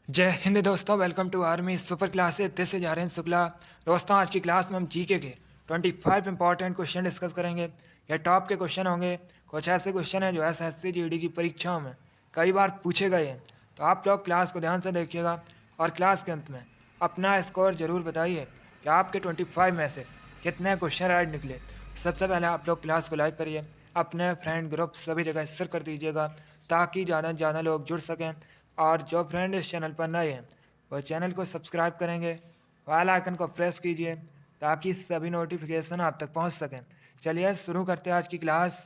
जय हिंद दोस्तों, welcome to army super classes. This is Aryan Shukla. दोस्तों, आज की क्लास में हम जीके के 25 इंपॉर्टेंट क्वेश्चन डिस्कस करेंगे। ये टॉप के क्वेश्चन होंगे। कुछ ऐसे क्वेश्चन हैं जो एसएससी जीडी की परीक्षाओं में कई बार पूछे गए हैं, तो आप लोग क्लास को ध्यान से देखिएगा और क्लास के अंत में अपना स्कोर जरूर बताइए कि आपके 25 में से कितने क्वेश्चन राइट निकले। सबसे पहले आप लोग क्लास को लाइक करिए, अपने फ्रेंड ग्रुप सभी जगह शेयर कर दीजिएगा ताकि ज़्यादा से ज़्यादा लोग जुड़ सकें। और जो फ्रेंड इस चैनल पर नए हैं वो चैनल को सब्सक्राइब करेंगे, बेल आइकन को प्रेस कीजिए ताकि सभी नोटिफिकेशन आप तक पहुंच सकें। चलिए शुरू करते हैं आज की क्लास।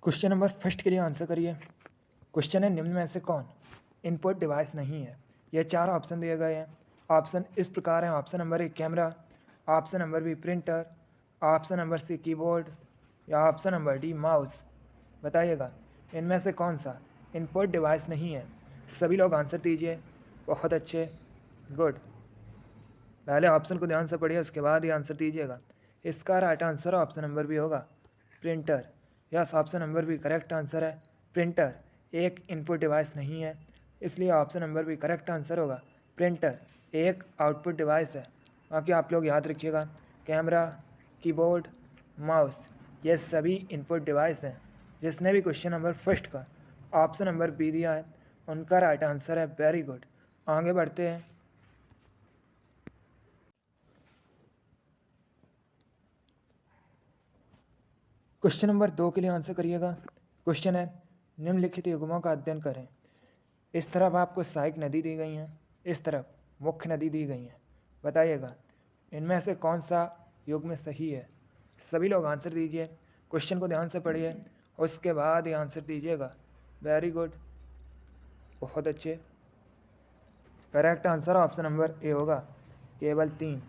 क्वेश्चन नंबर फर्स्ट के लिए आंसर करिए। क्वेश्चन है, निम्न में से कौन इनपुट डिवाइस नहीं है? ये चार ऑप्शन दिए गए हैं। ऑप्शन इस प्रकार हैं। Option number A camera, option number B printer, option number C keyboard या ऑप्शन नंबर डी माउस। बताइएगा इनमें से कौन सा इनपुट डिवाइस नहीं है। सभी लोग आंसर दीजिए। बहुत अच्छे, गुड। पहले ऑप्शन को ध्यान से पढ़िए, उसके बाद ही आंसर दीजिएगा। इसका right answer option number B होगा, printer. Yes, option number B correct answer है। प्रिंटर एक इनपुट डिवाइस नहीं है, इसलिए option number B correct answer होगा। प्रिंटर एक आउटपुट डिवाइस है। बाकी आप लोग याद रखिएगा, कैमरा, कीबोर्ड, माउस ये सभी इनपुट डिवाइस हैं। जिसने भी क्वेश्चन नंबर फर्स्ट का ऑप्शन नंबर बी दिया है उनका राइट आंसर है। Very good. आगे बढ़ते हैं। क्वेश्चन नंबर 2 के लिए आंसर करिएगा। क्वेश्चन है, निम्नलिखित युग्मों का अध्ययन करें। इस तरफ आपको सहायक नदी दी गई हैं, इस तरफ मुख्य नदी दी गई हैं। बताइएगा इनमें से कौन सा युग्म सही है। सभी लोग आंसर दीजिए। क्वेश्चन को ध्यान से पढ़िए, उसके बाद ही आंसर दीजिएगा। वेरी गुड, बहुत अच्छे। Correct answer option number A होगा, केवल 3।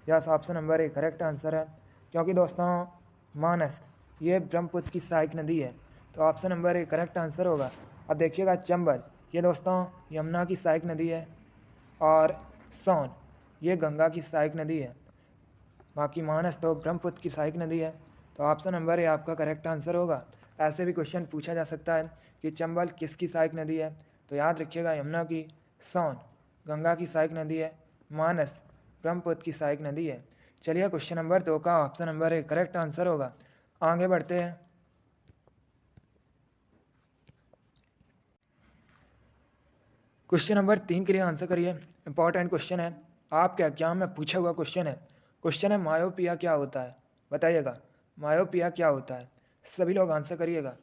Yes, option number A correct answer है। क्योंकि दोस्तों मानस ये ब्रह्मपुत्र की सहायक नदी है, तो option number A correct answer होगा। अब देखिएगा चंबल ये दोस्तों यमुना की सहायक नदी है और सोन ये गंगा की सहायक नदी है। बाकी मानस तो ब्रह्मपुत्र की सहायक नदी है, तो ऑप्शन नंबर ए आपका करेक्ट आंसर होगा। ऐसे भी क्वेश्चन पूछा जा सकता है कि चंबल किसकी सहायक नदी है, तो याद रखिएगा यमुना की, सोन गंगा की सहायक नदी है, मानस ब्रह्मपुत्र की सहायक नदी है। चलिए क्वेश्चन नंबर 2 का option number A correct answer होगा। आगे बढ़ते हैं। क्वेश्चन नंबर 3 के लिए आंसर करिए। इंपॉर्टेंट क्वेश्चन है, आपके एग्जाम में पूछा हुआ क्वेश्चन है। क्वेश्चन है, मायोपिया क्या होता है? बताइएगा मायोपिया क्या होता है। सभी लोग आंसर करिएगा।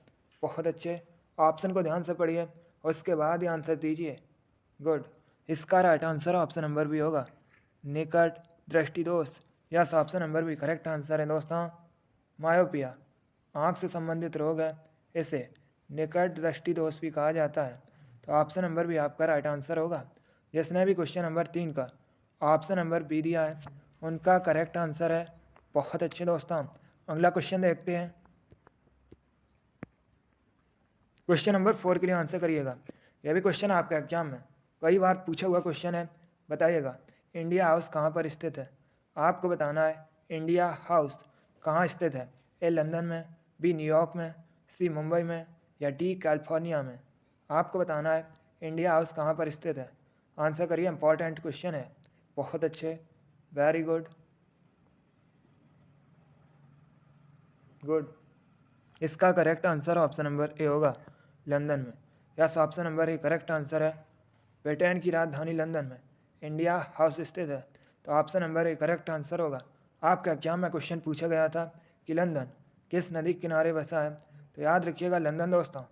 बहुत अच्छे, ऑप्शन को ध्यान से पढ़िए, उसके बाद ही आंसर दीजिए। गुड। इसका राइट आंसर ऑप्शन नंबर भी होगा, निकट दृष्टि दोष। Yes, option number B correct answer है दोस्तों। मायोपिया आँख से संबंधित रोग है, इसे निकट दृष्टि दोष भी कहा जाता है, तो ऑप्शन नंबर भी आपका राइट आंसर होगा। जिसने भी क्वेश्चन नंबर 3 का ऑप्शन नंबर बी दिया है उनका करेक्ट आंसर है। बहुत अच्छे दोस्तों, अगला क्वेश्चन देखते हैं। क्वेश्चन नंबर 4 के लिए आंसर करिएगा। यह भी क्वेश्चन आपके एग्जाम में कई बार पूछा हुआ क्वेश्चन है। बताइएगा इंडिया हाउस कहाँ पर स्थित है। आपको बताना है इंडिया हाउस कहाँ स्थित है। ए लंदन में, बी न्यूयॉर्क में, सी मुंबई में या डी कैलिफोर्निया में। आपको बताना है इंडिया हाउस कहाँ पर स्थित है। आंसर करिए, इंपॉर्टेंट क्वेश्चन है। बहुत अच्छे, वेरी गुड, गुड। इसका correct answer option number A होगा, लंदन में। Yes, option number A correct answer है। ब्रिटेन की राजधानी लंदन में इंडिया हाउस स्थित है, तो option number A correct answer होगा। आपके एग्जाम में क्वेश्चन पूछा गया था कि लंदन किस नदी के किनारे बसा है, तो याद रखिएगा लंदन दोस्तों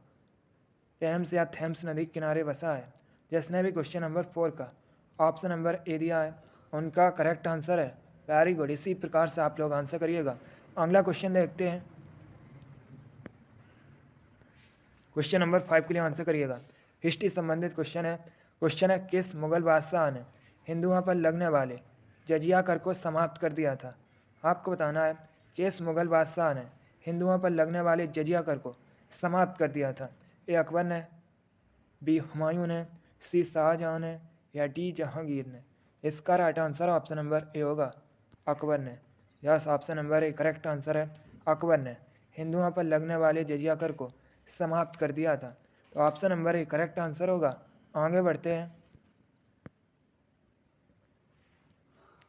टेम्स या थेम्स नदी के किनारे बसा है। जिसने भी क्वेश्चन नंबर 4 का ऑप्शन नंबर ए दिया है उनका करेक्ट आंसर है। वेरी गुड, इसी प्रकार से आप लोग आंसर करिएगा। अगला क्वेश्चन देखते हैं। क्वेश्चन नंबर 5 के लिए आंसर करिएगा। हिस्ट्री संबंधित क्वेश्चन है। क्वेश्चन है, किस मुगल बादशाह ने हिंदुओं पर लगने वाले जजिया कर को समाप्त कर दिया था। आपको बताना है किस मुगल बादशाह ने हिंदुओं पर लगने वाले जजिया कर को समाप्त कर दिया था। ए अकबर ने, बी हुमायूं ने, सी शाहजहां ने या डी जहांगीर ने। इसका right answer option number A होगा, अकबर ने। Yes, option number A correct answer है, अकबर ने हिंदुओं पर लगने वाले जजिया कर को समाप्त कर दिया था? तो option number A correct answer होगा। आगे बढ़ते हैं।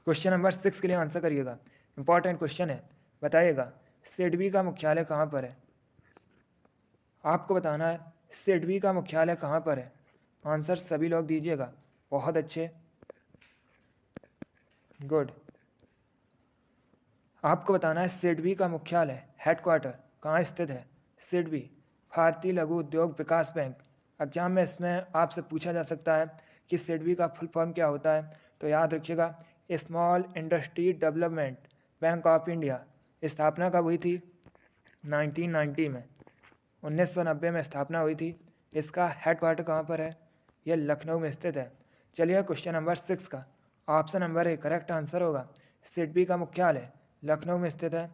क्वेश्चन नंबर 6 के लिए आंसर करिएगा। इंपॉर्टेंट क्वेश्चन है, बताइएगा सिडबी का मुख्यालय कहाँ पर है? आपको बताना है सिडबी का मुख्यालय कहाँ पर है। आंसर सभी लोग दीजिएगा। बहुत अच्छे, गुड। आपको बताना है सिडबी का मुख्यालय हेडक्वार्टर कहाँ स्थित है? सिडबी भारतीय लघु उद्योग विकास बैंक। एग्जाम में इसमें आपसे पूछा जा सकता है कि सिडबी का फुल फॉर्म क्या होता है, तो याद रखिएगा small industry development bank of India. स्थापना कब हुई थी? 1990 में, 1990 में स्थापना हुई थी। इसका हेडक्वार्टर कहाँ पर है? यह लखनऊ में स्थित है। चलिए क्वेश्चन नंबर 6 का option number A correct answer होगा। सिडबी का मुख्यालय लखनऊ में स्थित है।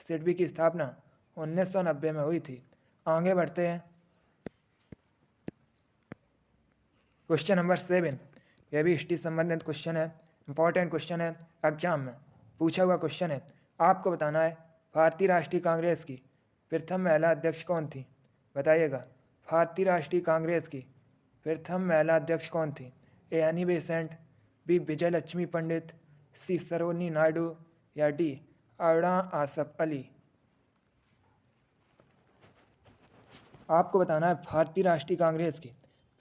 सिडबी की स्थापना 1990 में हुई थी। आगे बढ़ते हैं। क्वेश्चन नंबर 7, यह भी हिस्ट्री संबंधित क्वेश्चन है, इंपॉर्टेंट क्वेश्चन है, एग्जाम में पूछा हुआ क्वेश्चन है। आपको बताना है भारतीय राष्ट्रीय कांग्रेस की प्रथम महिला अध्यक्ष कौन थी? बताइएगा भारतीय राष्ट्रीय कांग्रेस की प्रथम महिला अध्यक्ष कौन थी? ए एनी बेसेंट, बी विजय लक्ष्मी पंडित, सी सरोजिनी नायडू या डी अरुणा आसफ अली। आपको बताना है भारतीय राष्ट्रीय कांग्रेस की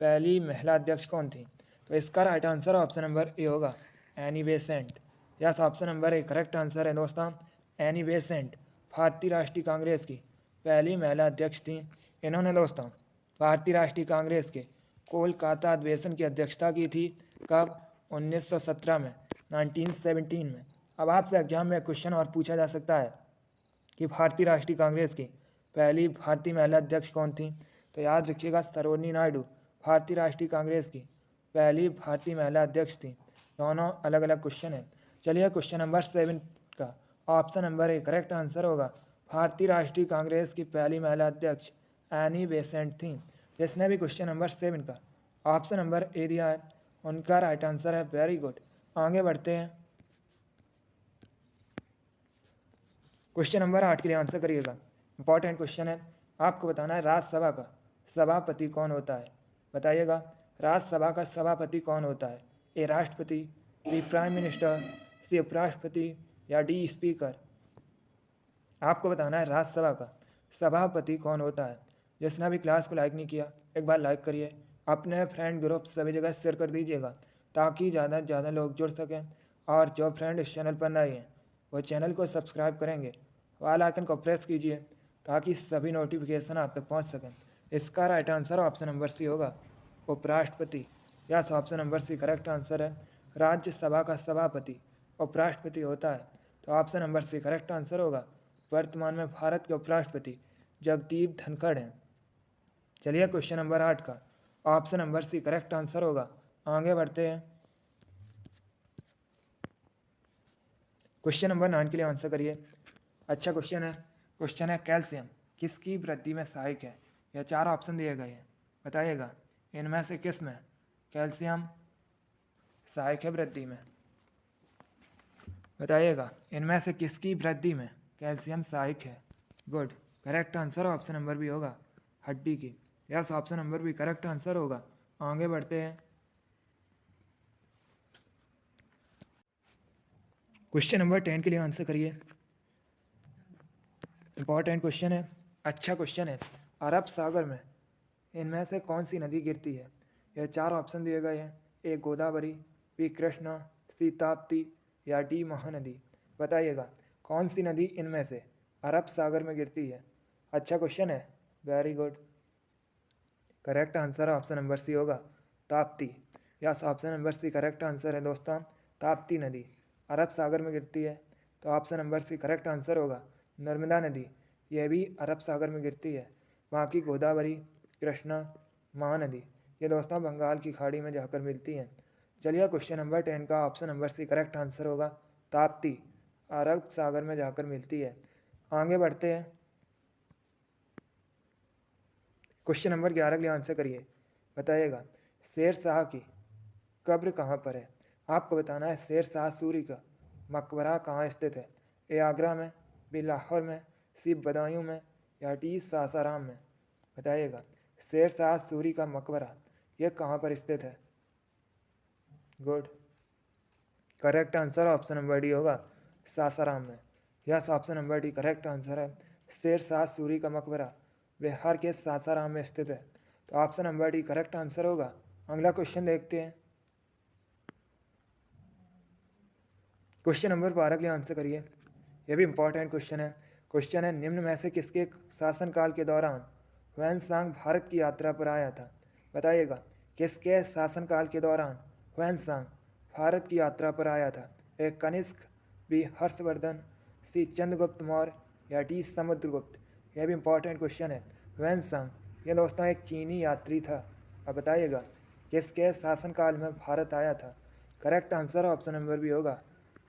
पहली महिला अध्यक्ष कौन थी? तो इसका right answer option number A होगा, Annie Besant. Yes, option number A correct answer है दोस्तों, एनी बेसेंट भारतीय राष्ट्रीय कांग्रेस की पहली महिला अध्यक्ष थी। इन्होंने दोस्तों भारतीय राष्ट्रीय कांग्रेस के कोलकाता अधिवेशन की अध्यक्षता की थी। कब? 1917 में, 1917 में। अब आपसे एग्जाम में क्वेश्चन और पूछा जा सकता है कि भारतीय राष्ट्रीय कांग्रेस की पहली भारतीय महिला अध्यक्ष कौन थी? तो याद रखिएगा सरोजिनी नायडू भारतीय राष्ट्रीय कांग्रेस की पहली भारतीय महिला अध्यक्ष थी। दोनों अलग अलग क्वेश्चन है। चलिए क्वेश्चन नंबर 7 का option number A correct answer होगा। भारतीय राष्ट्रीय कांग्रेस की पहली महिला अध्यक्ष एनी बेसेंट थी। जिसने भी क्वेश्चन नंबर 7 का ऑप्शन नंबर ए दिया है उनका राइट आंसर है। Very good. आगे बढ़ते हैं। क्वेश्चन नंबर 8 के लिए आंसर करिएगा। इंपॉर्टेंट क्वेश्चन है, आपको बताना है राज्यसभा का सभापति कौन होता है? बताइएगा राज्यसभा का सभापति कौन होता है? ए राष्ट्रपति, बी प्राइम मिनिस्टर, सी उपराष्ट्रपति या डी स्पीकर। आपको बताना है राज्यसभा का सभापति कौन होता है। जिसने भी क्लास को लाइक नहीं किया एक बार लाइक करिए, अपने फ्रेंड ग्रुप सभी जगह शेयर कर दीजिएगा ताकि ज़्यादा से ज़्यादा लोग जुड़ सकें। और जो फ्रेंड इस चैनल पर नए हैं वो चैनल को सब्सक्राइब करेंगे, वाल आइकन को प्रेस कीजिए ताकि सभी नोटिफिकेशन आप तक पहुँच सकें। इसका right answer option number C होगा, उपराष्ट्रपति। Yes, option number C correct answer है। राज्यसभा का सभापति उपराष्ट्रपति होता है, तो option number C correct answer होगा। वर्तमान में भारत के उपराष्ट्रपति जगदीप धनखड़ हैं। चलिए क्वेश्चन नंबर 8 का option number C correct answer होगा। आगे बढ़ते हैं। क्वेश्चन नंबर 9 के लिए आंसर करिए। अच्छा क्वेश्चन है कैल्शियम किसकी वृद्धि में सहायक है? यह 4 ऑप्शन दिए गए हैं, बताइएगा इनमें से किस में कैल्शियम सहायक है वृद्धि में? बताइएगा इनमें से किसकी वृद्धि में कैल्शियम सहायक है? Good, correct answer option number भी होगा, हड्डी की। Yes, option number B correct answer होगा। आगे बढ़ते हैं। क्वेश्चन नंबर 10 के लिए आंसर करिए। इंपॉर्टेंट क्वेश्चन है, अच्छा क्वेश्चन है। अरब सागर में इनमें से कौन सी नदी गिरती है? यह 4 ऑप्शन दिए गए हैं, ए गोदावरी, बी कृष्णा, सी ताप्ती या डी महानदी। बताइएगा कौन सी नदी इनमें से अरब सागर में गिरती है? अच्छा क्वेश्चन है, very good. Correct answer option number C होगा, Tapti. Yes, option number C correct answer है दोस्तों, ताप्ती नदी अरब सागर में गिरती है, तो option number C correct answer होगा। नर्मदा नदी यह भी अरब सागर में गिरती है। बाकी गोदावरी, कृष्णा, महानदी ये दोस्तों बंगाल की खाड़ी में जाकर मिलती हैं। चलिए क्वेश्चन नंबर 10 का option number C correct answer होगा, ताप्ती अरब सागर में जाकर मिलती है। आगे बढ़ते हैं। क्वेश्चन नंबर 11 के लिए आंसर करिए। बताइएगा शेर शाह की कब्र कहाँ पर है? आपको बताना है शेर शाह सूरी का मकबरा कहाँ स्थित है? ए आगरा में, बी लाहौर में, सी बदायूं में या टी सासाराम में? बताइएगा। शेरशाह सूरी का मकबरा यह कहाँ पर स्थित है? Good. Correct answer option number D होगा, सासाराम में। Yes, option number D correct answer है। शेरशाह सूरी का मकबरा बिहार के सासाराम में स्थित है, तो option number D correct answer होगा। अगला क्वेश्चन देखते हैं। क्वेश्चन नंबर 12 के लिए आंसर करिए। यह भी इंपॉर्टेंट क्वेश्चन है। क्वेश्चन है, निम्न में से किसके शासनकाल के दौरान ह्वेनसांग भारत की यात्रा पर आया था? बताइएगा, किसके शासनकाल के दौरान ह्वेनसांग भारत की यात्रा पर आया था? ए कनिष्क, बी हर्षवर्धन, सी चंद्रगुप्त मौर्य, या डी समुद्रगुप्त? यह भी इंपॉर्टेंट क्वेश्चन है। ह्वेनसांग यह दोस्तों एक चीनी यात्री था। अब बताइएगा, किसके शासनकाल में भारत आया था? Correct answer option number B होगा,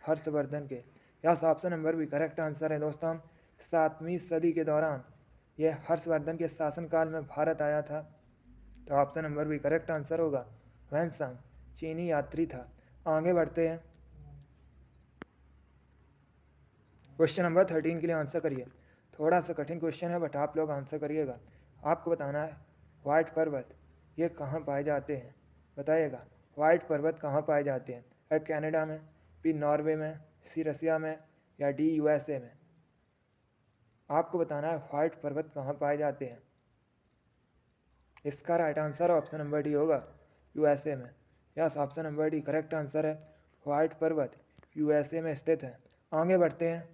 हर्षवर्धन के। Yes, option number B correct answer है दोस्तों। 7वीं सदी के दौरान यह हर्षवर्धन के शासनकाल में भारत आया था, तो option number B correct answer होगा। ह्वेनसांग चीनी यात्री था। आगे बढ़ते हैं। क्वेश्चन नंबर 13 के लिए आंसर करिए। थोड़ा सा कठिन क्वेश्चन है, बट आप लोग आंसर करिएगा। आपको बताना है व्हाइट पर्वत ये कहाँ पाए जाते हैं? बताइएगा, व्हाइट पर्वत कहाँ पाए जाते हैं? ए कनाडा में, बी नॉर्वे में, सी रसिया में, या डी यूएसए में? आपको बताना है व्हाइट पर्वत कहाँ पाए जाते हैं। इसका right answer option number D होगा, यूएसए में। Yes, option number D correct answer है। व्हाइट पर्वत यूएसए में स्थित है। आगे बढ़ते हैं।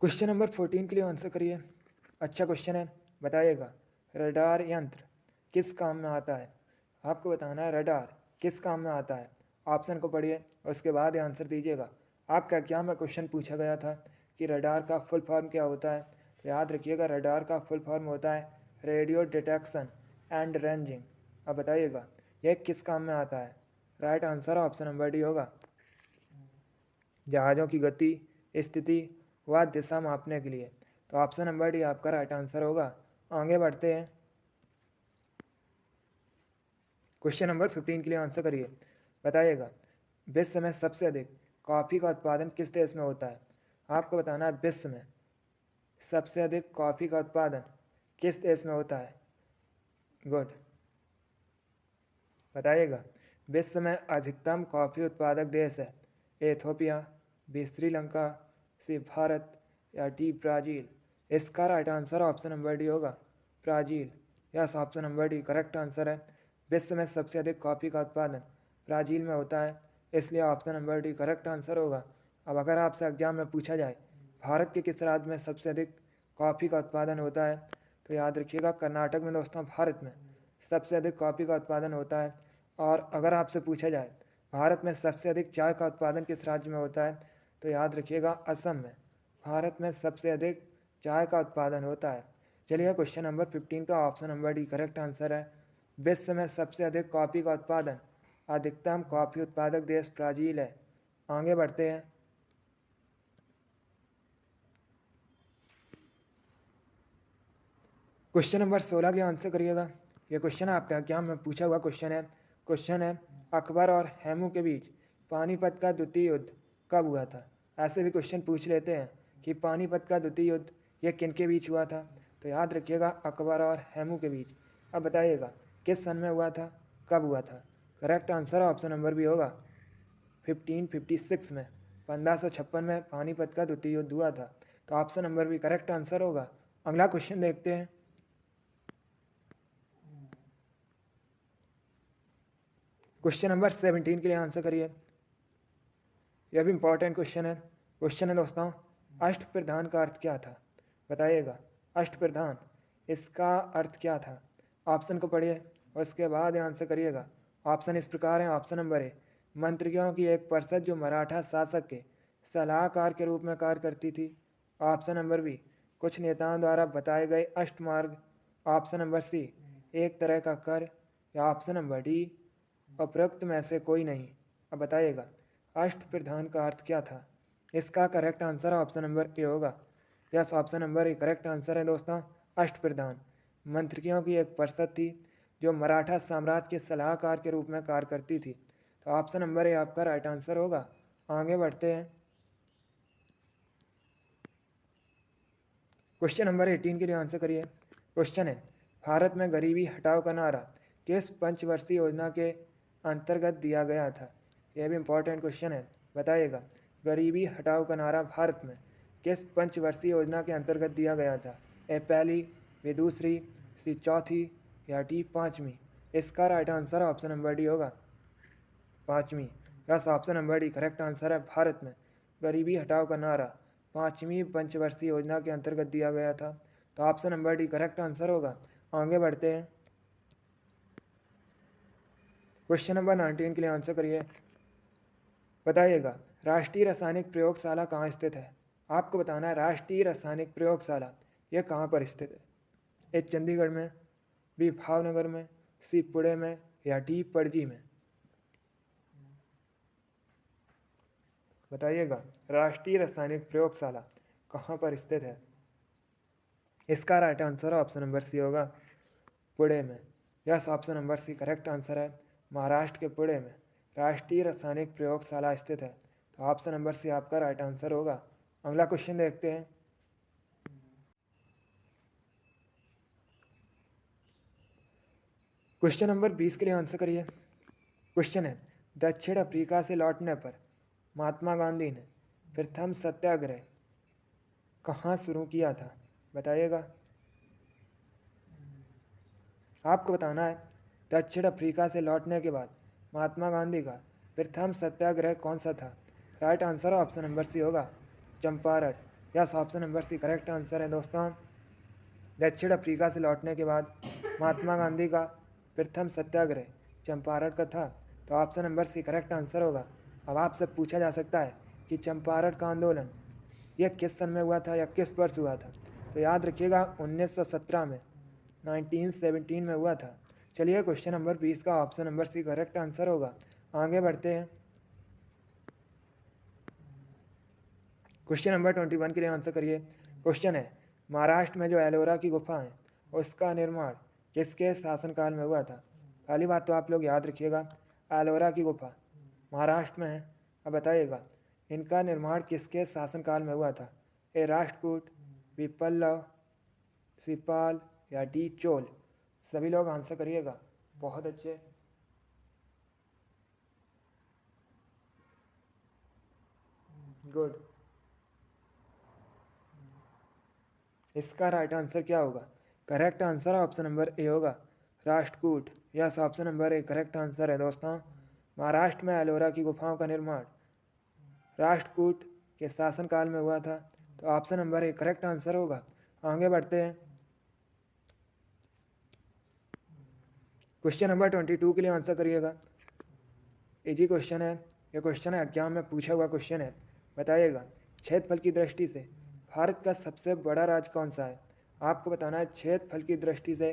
क्वेश्चन नंबर 14 के लिए आंसर करिए। अच्छा क्वेश्चन है। बताइएगा, रडार यंत्र किस काम में आता है? आपको बताना है रडार किस काम में आता है। ऑप्शन को पढ़िए और उसके बाद आंसर दीजिएगा। आपका एग्जाम में क्वेश्चन पूछा गया था कि रडार का फुल फॉर्म क्या होता है, तो याद रखिएगा रडार का फुल फॉर्म होता है रेडियो डिटेक्शन एंड रेंजिंग। अब बताइएगा, यह किस काम में आता है? Right answer option number D होगा, जहाज़ों की गति, स्थिति व दिशा मापने के लिए। तो ऑप्शन नंबर डी आपका राइट आंसर होगा। आगे बढ़ते हैं। क्वेश्चन नंबर 15 के लिए आंसर करिए। बताइएगा, विश्व में सबसे अधिक कॉफ़ी का उत्पादन किस देश में होता है? आपको बताना है विश्व में सबसे अधिक कॉफ़ी का उत्पादन किस देश में होता है? गुड। बताइएगा, विश्व में अधिकतम कॉफ़ी उत्पादक देश है? Ethiopia, B Sri Lanka, C Bharat, या डी ब्राज़ील? इसका right answer option number D होगा, Brazil. Yes, option number D correct answer है। विश्व में सबसे अधिक कॉफ़ी का उत्पादन ब्राज़ील में होता है, इसलिए option number D correct answer होगा। अब अगर आपसे एग्जाम में पूछा जाए भारत के किस राज्य में सबसे अधिक कॉफ़ी का उत्पादन होता है, तो याद रखिएगा कर्नाटक में दोस्तों भारत में सबसे अधिक कॉफ़ी का उत्पादन होता है। और अगर आपसे पूछा जाए भारत में सबसे अधिक चाय का उत्पादन किस राज्य में होता है, तो याद रखिएगा असम में भारत में सबसे अधिक चाय का उत्पादन होता है। चलिए, क्वेश्चन नंबर 15 का option number D correct answer है। विश्व में सबसे अधिक कॉफ़ी का उत्पादन, अधिकतम कॉफ़ी उत्पादक देश ब्राज़ील है। आगे बढ़ते हैं। क्वेश्चन नंबर 16 के आंसर करिएगा। ये क्वेश्चन आपका एग्जाम में पूछा हुआ क्वेश्चन है। क्वेश्चन है, अकबर और हेमू के बीच पानीपत का द्वितीय युद्ध कब हुआ था? ऐसे भी क्वेश्चन पूछ लेते हैं कि पानीपत का द्वितीय युद्ध यह किन के बीच हुआ था, तो याद रखिएगा अकबर और हेमू के बीच। अब बताइएगा किस सन में हुआ था, कब हुआ था? करेक्ट आंसर ऑप्शन नंबर भी होगा 1556 में, 1556 में पानीपत का द्वितीय युद्ध हुआ था, तो option number B correct answer होगा। अगला क्वेश्चन देखते हैं। क्वेश्चन नंबर 17 के लिए आंसर करिए। यह भी इंपॉर्टेंट क्वेश्चन है। क्वेश्चन है दोस्तों, अष्टप्रधान का अर्थ क्या था? बताइएगा, अष्टप्रधान इसका अर्थ क्या था? ऑप्शन को पढ़िए और उसके बाद आंसर करिएगा। ऑप्शन इस प्रकार है। ऑप्शन नंबर ए, मंत्रियों की एक परिषद जो मराठा शासक के सलाहकार के रूप में कार्य करती थी। ऑप्शन नंबर बी, कुछ नेताओं द्वारा बताए गए अष्टमार्ग। ऑप्शन नंबर सी, एक तरह का कर। या ऑप्शन नंबर डी, उपरोक्त में से कोई नहीं। अब बताइएगा अष्टप्रधान का अर्थ क्या था? इसका correct answer option number A होगा। Yes, option number A correct answer है दोस्तों। अष्टप्रधान मंत्रियों की एक परिषद थी जो मराठा साम्राज्य के सलाहकार के रूप में कार्य करती थी, तो ऑप्शन नंबर ए आपका राइट आंसर होगा। आगे बढ़ते हैं। क्वेश्चन नंबर 18 के लिए आंसर करिए। क्वेश्चन है, भारत में गरीबी हटाओ का नारा किस पंचवर्षीय योजना के अंतर्गत दिया गया था? यह भी इम्पोर्टेंट क्वेश्चन है, बताइएगा। गरीबी हटाओ का नारा भारत में किस पंचवर्षीय योजना के अंतर्गत दिया गया था? ए पहली, बी दूसरी, सी चौथी या डी पाँचवीं? इसका right answer option number D होगा, पाँचवीं। Yes, option number D correct answer है। भारत में गरीबी हटाओ का नारा पाँचवीं पंचवर्षीय योजना के अंतर्गत दिया गया था, तो option number D correct answer होगा। आगे बढ़ते हैं। क्वेश्चन नंबर 19 के लिए आंसर करिए। बताइएगा, राष्ट्रीय रासायनिक प्रयोगशाला कहाँ स्थित है? आपको बताना है राष्ट्रीय रासायनिक प्रयोगशाला यह कहाँ पर स्थित है? ए चंडीगढ़ में, बी भावनगर में, सी पुणे में या डी पणजी में? बताइएगा, राष्ट्रीय रासायनिक प्रयोगशाला कहाँ पर स्थित है? इसका right answer option number C होगा, पुणे में। Yes, option number C correct answer है। महाराष्ट्र के पुणे में राष्ट्रीय रासायनिक प्रयोगशाला स्थित है, तो ऑप्शन नंबर सी आपका राइट आंसर होगा। अगला क्वेश्चन देखते हैं। क्वेश्चन नंबर 20 के लिए आंसर करिए। क्वेश्चन है, दक्षिण अफ्रीका से लौटने पर महात्मा गांधी ने प्रथम सत्याग्रह कहाँ शुरू किया था? बताइएगा। आपको बताना है दक्षिण अफ्रीका से लौटने के बाद महात्मा गांधी का प्रथम सत्याग्रह कौन सा था? Right answer option number C होगा, Champaran. Yes, option number C correct answer है दोस्तों। दक्षिण अफ्रीका से लौटने के बाद महात्मा गांधी का प्रथम सत्याग्रह चंपारण का था, तो option number C correct answer होगा। अब आपसे पूछा जा सकता है कि चंपारण का आंदोलन यह किस सन में हुआ था या किस वर्ष हुआ था? तो याद रखिएगा 1917 में, 1917 में हुआ था। चलिए, क्वेश्चन नंबर 20 का option number C correct answer होगा। आगे बढ़ते हैं। क्वेश्चन नंबर 21 के लिए आंसर करिए। क्वेश्चन है, महाराष्ट्र में जो एलोरा की गुफा है उसका निर्माण किसके शासनकाल में हुआ था? पहली बात तो आप लोग याद रखिएगा, एलोरा की गुफा महाराष्ट्र में है। अब बताइएगा, इनका निर्माण किसके शासनकाल में हुआ था? ए राष्ट्रकूट, बी पल्लव, सी पाल या डी चोल? सभी लोग आंसर करिएगा। बहुत अच्छे। गुड। इसका राइट आंसर क्या होगा? Correct answer option number A होगा, Rashtrakuta. Yes, option number A correct answer है दोस्तों। महाराष्ट्र में एलोरा की गुफाओं का निर्माण राष्ट्रकूट के शासनकाल में हुआ था, तो option number A correct answer होगा। आगे बढ़ते हैं। क्वेश्चन नंबर 22 के लिए आंसर करिएगा। इजी क्वेश्चन है, यह क्वेश्चन है एग्जाम में पूछा हुआ क्वेश्चन है। बताइएगा, क्षेत्रफल की दृष्टि से भारत का सबसे बड़ा राज्य कौन सा है? आपको बताना है क्षेत्रफल की दृष्टि से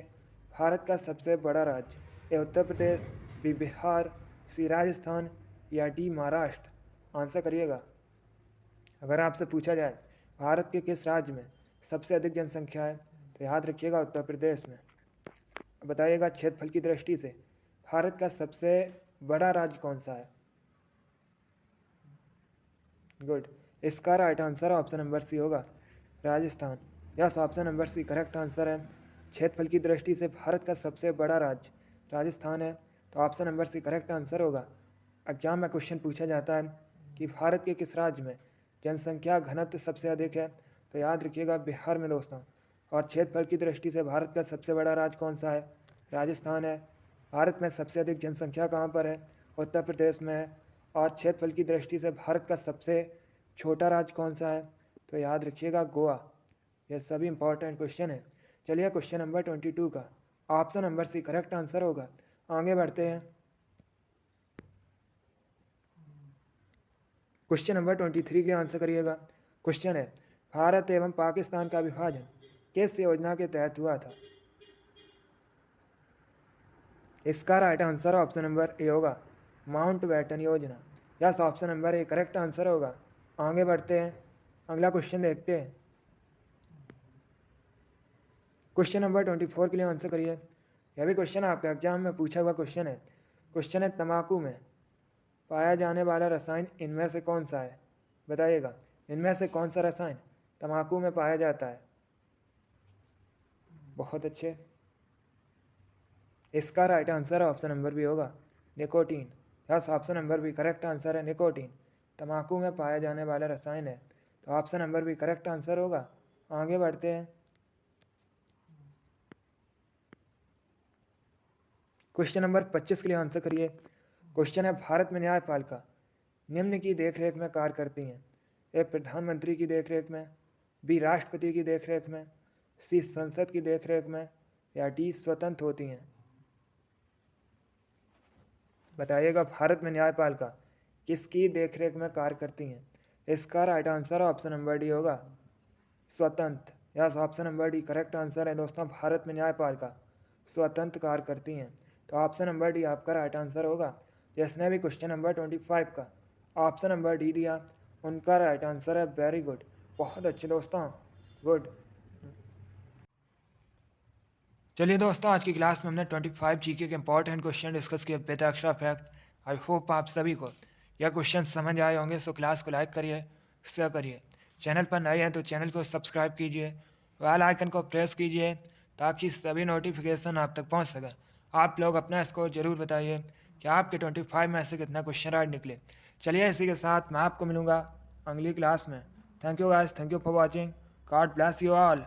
भारत का सबसे बड़ा राज्य। ए उत्तर प्रदेश, बी बिहार, सी राजस्थान या डी महाराष्ट्र? आंसर करिएगा। अगर आपसे पूछा जाए भारत के किस राज्य में सबसे अधिक जनसंख्या है, तो याद रखिएगा उत्तर प्रदेश में। बताइएगा, क्षेत्रफल की दृष्टि से भारत का सबसे बड़ा राज्य कौन सा है? गुड। इसका right answer option number C होगा, Rajasthan. Yes, option number C correct answer है। क्षेत्रफल की दृष्टि से भारत का सबसे बड़ा राज्य राजस्थान है, तो option number C correct answer होगा। एग्जाम में क्वेश्चन पूछा जाता है कि भारत के किस राज्य में जनसंख्या घनत्व सबसे अधिक है, तो याद रखिएगा बिहार में दोस्तों। और क्षेत्रफल की दृष्टि से भारत का सबसे बड़ा राज्य कौन सा है? राजस्थान है। भारत में सबसे अधिक जनसंख्या कहाँ पर है? उत्तर प्रदेश में है। और क्षेत्रफल की दृष्टि से भारत का सबसे छोटा राज्य कौन सा है? तो याद रखिएगा गोवा। ये सभी इंपॉर्टेंट क्वेश्चन है। चलिए, क्वेश्चन नंबर 22 का option number C correct answer होगा। आगे बढ़ते हैं। क्वेश्चन नंबर 23 के आंसर करिएगा। क्वेश्चन है, भारत एवं पाकिस्तान का विभाजन किस योजना के तहत हुआ था? इसका right answer option number A होगा, माउंट बैटन योजना। Yes, option number A correct answer होगा। आगे बढ़ते हैं, अगला क्वेश्चन देखते हैं। क्वेश्चन नंबर 24 के लिए आंसर करिए। यह भी क्वेश्चन आपके एग्जाम में पूछा हुआ क्वेश्चन है। क्वेश्चन है, तंबाकू में पाया जाने वाला रसायन इनमें से कौन सा है? बताइएगा, इनमें से कौन सा रसायन तंबाकू में पाया जाता है? बहुत अच्छे। इसका right answer option number B होगा, nicotine. Yes, option number B correct answer है, निकोटीन तंबाकू में पाया जाने वाला रसायन है। तो option number B correct answer होगा। आगे बढ़ते हैं। क्वेश्चन नंबर 25 के लिए आंसर करिए। क्वेश्चन है, भारत में न्यायपालिका निम्न की देखरेख में कार्य करती हैं? ए प्रधानमंत्री की देखरेख में, बी राष्ट्रपति की देखरेख में, सी संसद की देखरेख में, या डी स्वतंत्र होती हैं? बताइएगा, भारत में न्यायपालिका किसकी देखरेख में कार्य करती हैं? इसका right answer option number D होगा, स्वतंत्र। Yes, option number D correct answer है दोस्तों, भारत में न्यायपालिका स्वतंत्र कार्य करती हैं। तो ऑप्शन नंबर डी आपका राइट आंसर होगा। जिसने भी क्वेश्चन नंबर 25 का ऑप्शन नंबर डी दिया उनका राइट आंसर है। वेरी गुड, बहुत अच्छे दोस्तों, गुड। चलिए दोस्तों, आज की क्लास में हमने 25 जीके के इंपॉर्टेंट क्वेश्चन डिस्कस किए with extra fact. I hope आप सभी को यह क्वेश्चन समझ आए होंगे। सो क्लास को लाइक करिए, शेयर करिए। चैनल पर नए हैं तो चैनल को सब्सक्राइब कीजिए, बेल आइकन को प्रेस कीजिए ताकि सभी नोटिफिकेशन आप तक पहुंच सके। आप लोग अपना स्कोर जरूर बताइए कि आपके 25 में से कितना क्वेश्चन राइट निकले। चलिए, इसी के साथ मैं आपको मिलूँगा अगली क्लास में। Thank you guys, thank you for watching. God bless you all.